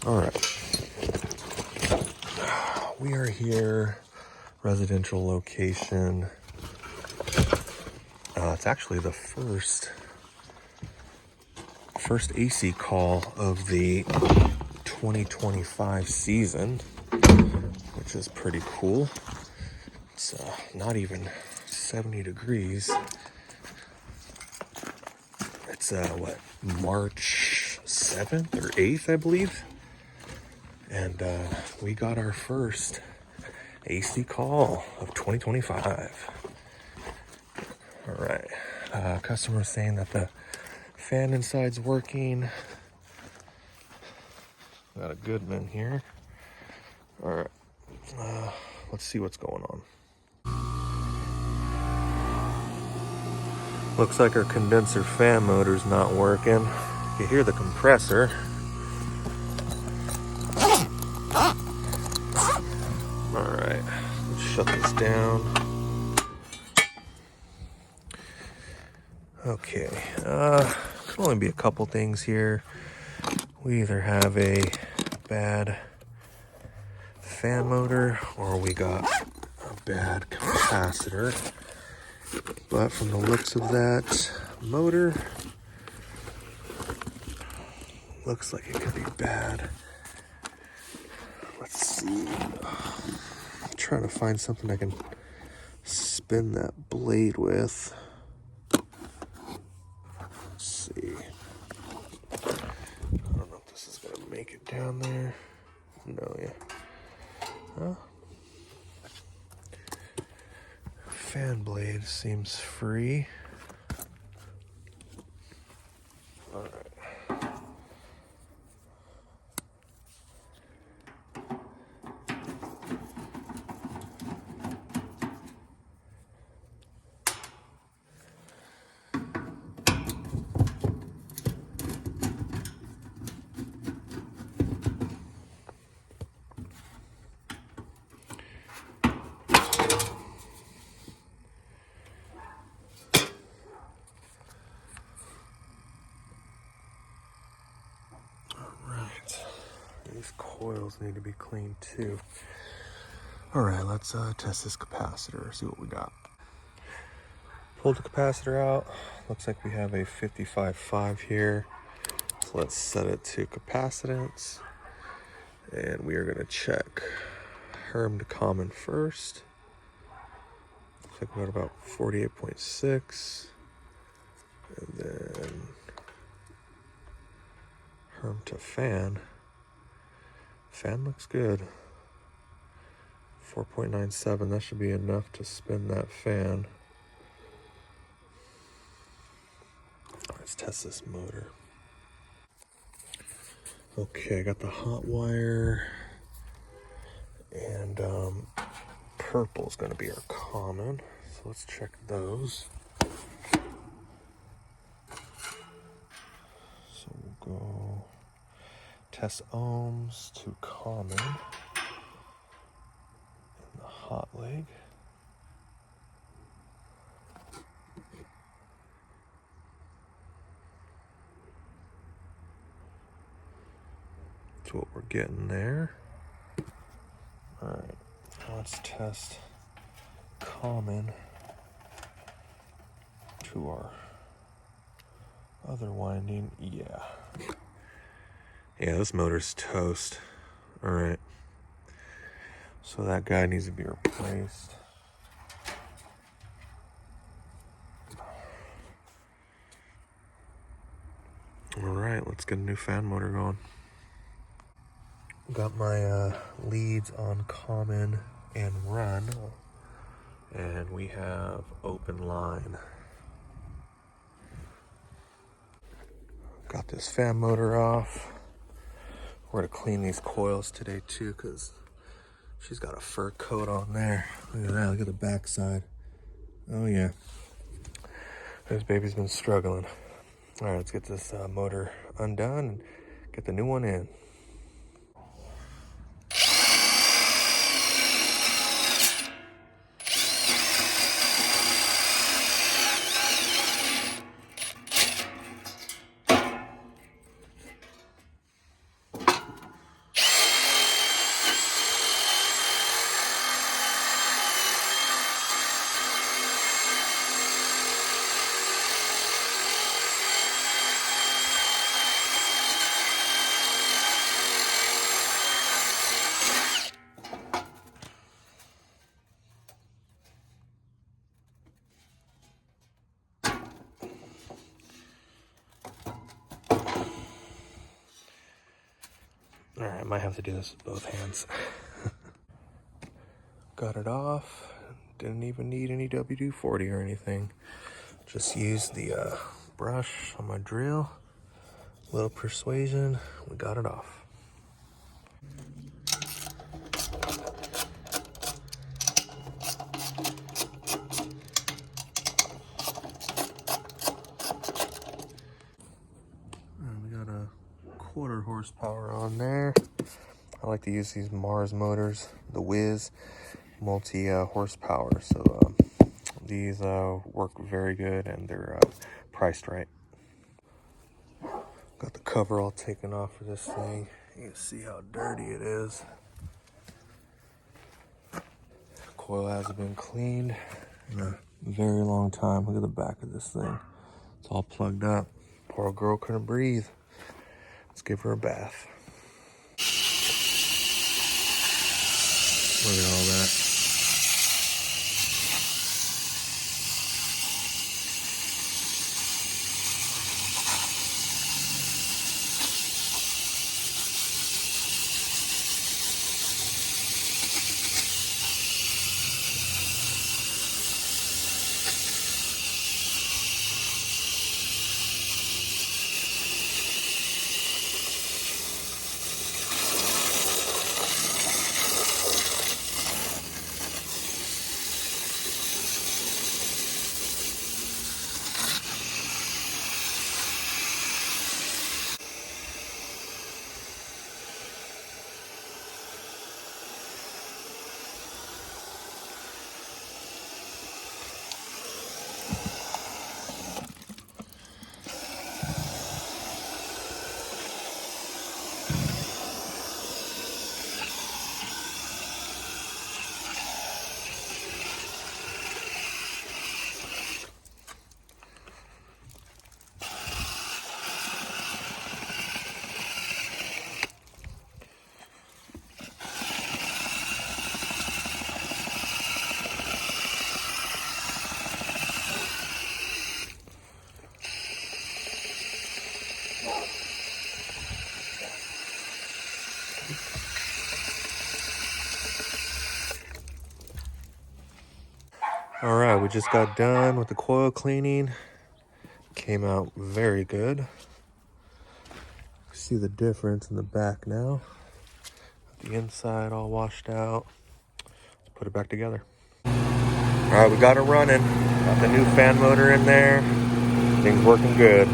All right, we are here, residential location. It's actually the first AC call of the 2025 season, which is pretty cool. It's not even 70 degrees. It's what, March 7th or 8th, I believe. And we got our first AC call of 2025. All right. Customer saying that the fan inside's working. Got a Goodman here. All right. Let's see what's going on. Looks like our condenser fan motor's not working. You can hear the compressor. All right, let's shut this down. Okay, could only be a couple things here. We either have a bad fan motor or we got a bad capacitor. But from the looks of that motor, looks like it could be bad. Let's see. I'm trying to find something I can spin that blade with. Let's see. I don't know if this is gonna make it down there. No, yeah. Huh? Fan blade seems free. All right. These coils need to be cleaned too. All right, let's test this capacitor, see what we got. Pulled the capacitor out. Looks like we have a 55.5 here. So let's set it to capacitance. And we are gonna check Herm to common first. Looks like we got about 48.6. And then Herm to fan. Fan looks good. 4.97, that should be enough to spin that fan. Let's test this motor. Okay, I got the hot wire, and purple is going to be our common. So let's check those. So we'll go test ohms to common in the hot leg. That's what we're getting there. All right, let's test common to our other winding. Yeah, this motor's toast. All right, so that guy needs to be replaced. All right, let's get a new fan motor going. Got my leads on common and run, and we have open line. Got this fan motor off. We're gonna clean these coils today too, because she's got a fur coat on there. Look at that, look at the back side. Oh yeah, this baby's been struggling. All right, let's get this motor undone and get the new one in. All right, I might have to do this with both hands. Got it off. Didn't even need any WD-40 or anything. Just used the brush on my drill. Little persuasion. We got it off. And we got a 1/4 horsepower on there. I like to use these Mars motors, the Whiz multi horsepower. So these work very good and they're priced right. Got the cover all taken off for this thing. You can see how dirty it is. Coil hasn't been cleaned in a very long time. Look at the back of this thing. It's all plugged up. Poor old girl couldn't breathe. Let's give her a bath. Look at all that. All right, we just got done with the coil cleaning. Came out very good. See the difference in the back now. The inside all washed out. Let's put it back together. All right, we got it running. Got the new fan motor in there. Things working good.